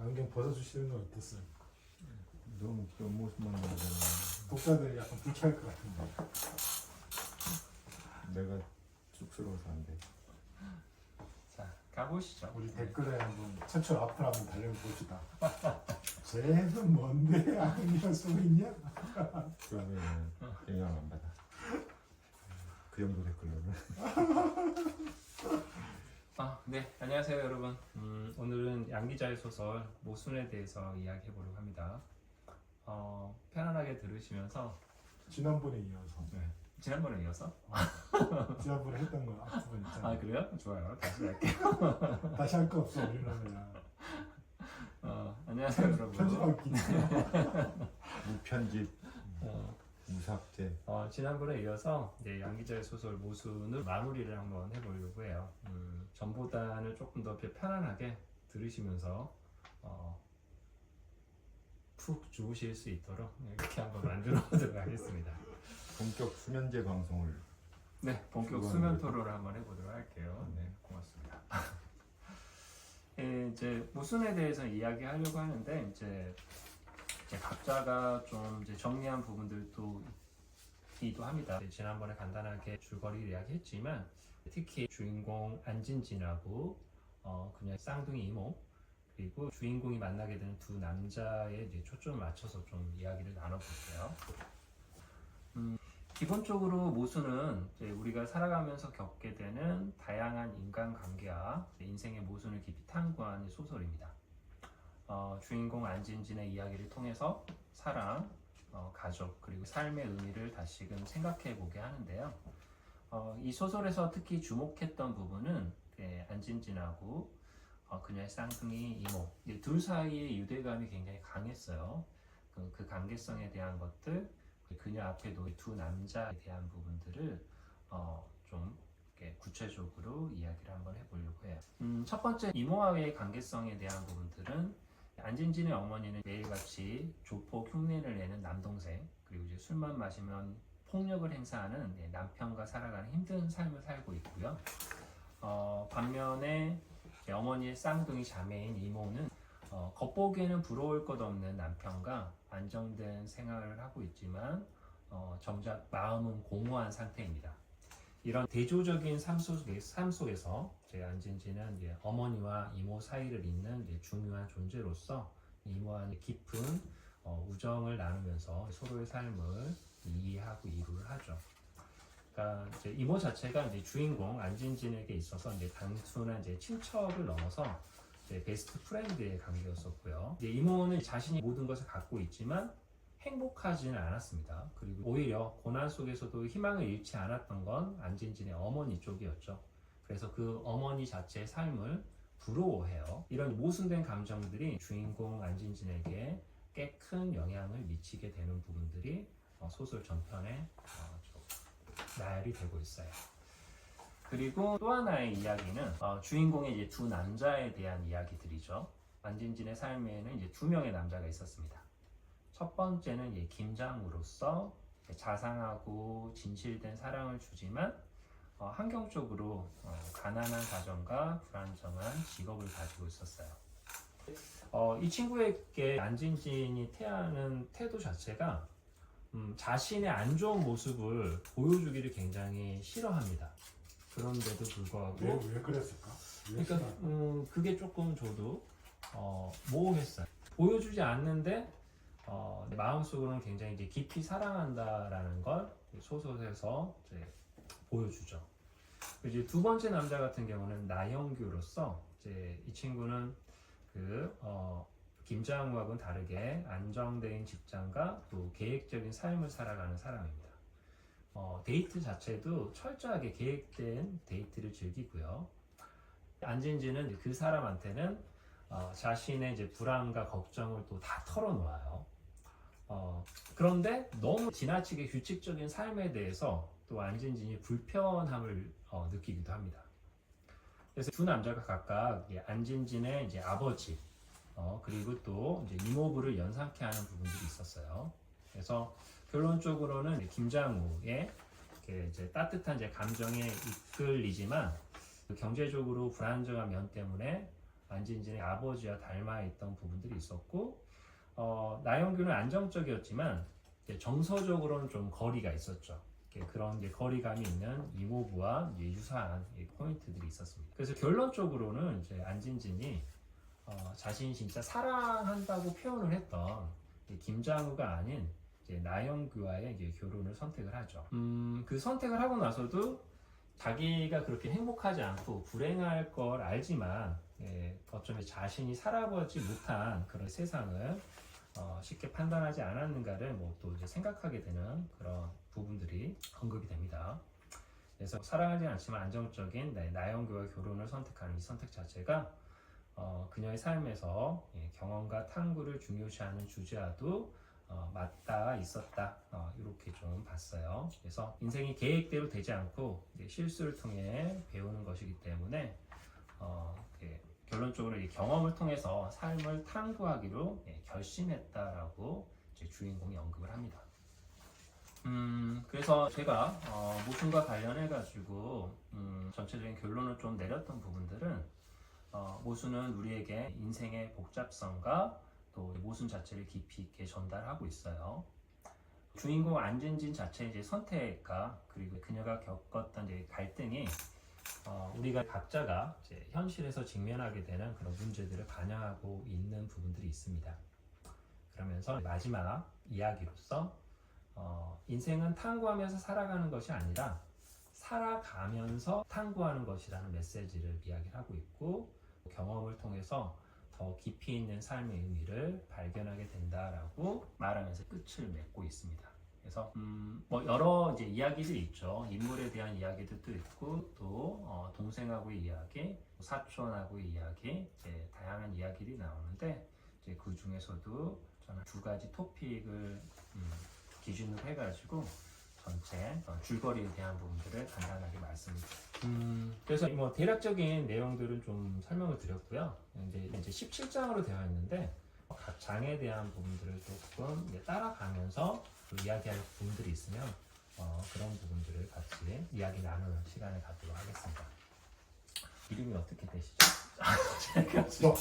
안경 벗어주시는 건 어땠어요? 너무 옆모습만 나오잖아. 독자들이 약간 불쾌할 것 같은데. 내가 쑥스러워서 안 돼. 자, 가보시죠. 우리 댓글에 한번 최초 앞을 한번 달려봅시다. 쟤는 뭔데 안경 쓰고 있냐? 그러면 영향 안 받아. 그 정도 댓글로는. 네, 안녕하세요 여러분. 오늘은 양 기자의 소설 모순에 대해서 이야기해 보려고 합니다. 편안하게 들으시면서 지난번에 이어서. 지난번에 이어서? 지난번에 했던 거 앞부분 있잖아. 그래요? 좋아요. 다시 할게요. 다시 할 거 없어 우리는. 안녕하세요 여러분. 편집하기 무편집, 무삭제. 지난번에 이어서 이제 양 기자의 소설 모순을 마무리를 한번 해보려고 해요. 전보다는 조금 더 편안하게 들으시면서 푹 주무실 수 있도록 이렇게 한번 만들어 보도록 하겠습니다. 본격 수면제 방송을. 네, 본격 수면 토론을 한번 해보도록 할게요. 네, 고맙습니다. 이제 모순에 대해서 이야기하려고 하는데 이제 각자가 좀 이제 정리한 부분들도 있기도 합니다. 지난번에 간단하게 줄거리 이야기했지만 특히 주인공 안진진하고 그냥 쌍둥이 이모 그리고 주인공이 만나게 되는 두 남자의 이제 초점을 맞춰서 좀 이야기를 나눠볼게요. 기본적으로 모순은 이제 우리가 살아가면서 겪게 되는 다양한 인간관계와 인생의 모순을 깊이 탐구하는 소설입니다. 주인공 안진진의 이야기를 통해서 사랑, 가족, 그리고 삶의 의미를 다시금 생각해 보게 하는데요. 이 소설에서 특히 주목했던 부분은 안진진하고 그녀의 쌍둥이 이모 둘 사이의 유대감이 굉장히 강했어요. 그 관계성에 대한 것들, 그녀 앞에도 두 남자에 대한 부분들을 좀 이렇게 구체적으로 이야기를 한번 해보려고 해요. 첫 번째 이모와의 관계성에 대한 부분들은 안진진의 어머니는 매일같이 조폭 흉내를 내는 남동생 그리고 이제 술만 마시면 폭력을 행사하는 남편과 살아가는 힘든 삶을 살고 있고요. 반면에 어머니의 쌍둥이 자매인 이모는 겉보기에는 부러울 것 없는 남편과 안정된 생활을 하고 있지만 정작 마음은 공허한 상태입니다. 이런 대조적인 삶 속에서 안진진은 이제 어머니와 이모 사이를 잇는 중요한 존재로서 이모와 깊은 우정을 나누면서 서로의 삶을 이해하고 이루를 하죠. 그러니까 이제 이모 자체가 이제 주인공 안진진에게 있어서 이제 단순한 이제 친척을 넘어서 베스트 프렌드의 관계였었고요. 이모는 자신이 모든 것을 갖고 있지만 행복하지는 않았습니다. 그리고 오히려 고난 속에서도 희망을 잃지 않았던 건 안진진의 어머니 쪽이었죠. 그래서 그 어머니 자체의 삶을 부러워해요. 이런 모순된 감정들이 주인공 안진진에게 꽤 큰 영향을 미치게 되는 부분들이 소설 전편에 나열이 되고 있어요. 그리고 또 하나의 이야기는 주인공의 이제 두 남자에 대한 이야기들이죠. 안진진의 삶에는 이제 두 명의 남자가 있었습니다. 첫 번째는 이제 김장우로서 자상하고 진실된 사랑을 주지만 환경적으로 가난한 가정과 불안정한 직업을 가지고 있었어요. 이 친구에게 안진진이 태하는 태도 자체가 자신의 안 좋은 모습을 보여주기를 굉장히 싫어합니다. 그런데도 불구하고 왜 그랬을까? 그러니까 그게 조금 저도 모호했어요. 보여주지 않는데 마음속으로는 굉장히 이제 깊이 사랑한다라는 걸 소설에서 이제 보여주죠. 이제 두 번째 남자 같은 경우는 나영규로서 이제 이 친구는 김장우하고는 다르게 안정된 직장과 또 계획적인 삶을 살아가는 사람입니다. 데이트 자체도 철저하게 계획된 데이트를 즐기고요. 안진진은 그 사람한테는 자신의 이제 불안과 걱정을 또 다 털어놓아요. 그런데 너무 지나치게 규칙적인 삶에 대해서 또 안진진이 불편함을 느끼기도 합니다. 그래서 두 남자가 각각 안진진의 이제 아버지 그리고 또 이제 이모부를 연상케 하는 부분들이 있었어요. 그래서 결론적으로는 김장우의 이제 따뜻한 이제 감정에 이끌리지만 경제적으로 불안정한 면 때문에 안진진의 아버지와 닮아 있던 부분들이 있었고 나영규는 안정적이었지만 이제 정서적으로는 좀 거리가 있었죠. 그런 이제 거리감이 있는 이모부와 이제 유사한 포인트들이 있었습니다. 그래서 결론적으로는 이제 안진진이 자신이 진짜 사랑한다고 표현을 했던 김장우가 아닌 이제 나영규와의 이제 결혼을 선택을 하죠. 그 선택을 하고 나서도 자기가 그렇게 행복하지 않고 불행할 걸 알지만 어쩌면 자신이 살아보지 못한 그런 세상을 쉽게 판단하지 않았는가를 또 이제 생각하게 되는 그런 부분들이 언급이 됩니다. 그래서 사랑하지 않지만 안정적인 나영규와 결혼을 선택하는 이 선택 자체가 그녀의 삶에서 경험과 탐구를 중요시하는 주제와도 맞닿아 있었다. 이렇게 좀 봤어요. 그래서 인생이 계획대로 되지 않고 실수를 통해 배우는 것이기 때문에 결론적으로 이 경험을 통해서 삶을 탐구하기로 결심했다라고 주인공이 언급을 합니다. 그래서 제가 모순과 관련해 가지고 전체적인 결론을 좀 내렸던 부분들은 모순은 우리에게 인생의 복잡성과 또 모순 자체를 깊이 있게 전달하고 있어요. 주인공 안진진 자체의 이제 선택과 그리고 그녀가 겪었던 이제 갈등이 우리가 각자가 이제 현실에서 직면하게 되는 그런 문제들을 반영하고 있는 부분들이 있습니다. 그러면서 마지막 이야기로서 인생은 탐구하면서 살아가는 것이 아니라 살아가면서 탐구하는 것이라는 메시지를 이야기를 하고 있고 경험을 통해서 더 깊이 있는 삶의 의미를 발견하게 된다라고 말하면서 끝을 맺고 있습니다. 그래서 여러 이제 이야기들이 있죠. 인물에 대한 이야기들도 있고 또 동생하고의 이야기, 사촌하고의 이야기, 이제 다양한 이야기들이 나오는데 이제 그 중에서도 저는 두 가지 토픽을 기준으로 해가지고 전체 줄거리에 대한 부분들을 간단하게 말씀드립니다. 그래서 대략적인 내용들은 좀 설명을 드렸고요. 이제 17장으로 되어 있는데 각 장에 대한 부분들을 조금 이제 따라가면서 이야기할 부분들이 있으면 그런 부분들을 같이 이야기 나누는 시간을 갖도록 하겠습니다. 이름이 어떻게 되시죠? 됐어.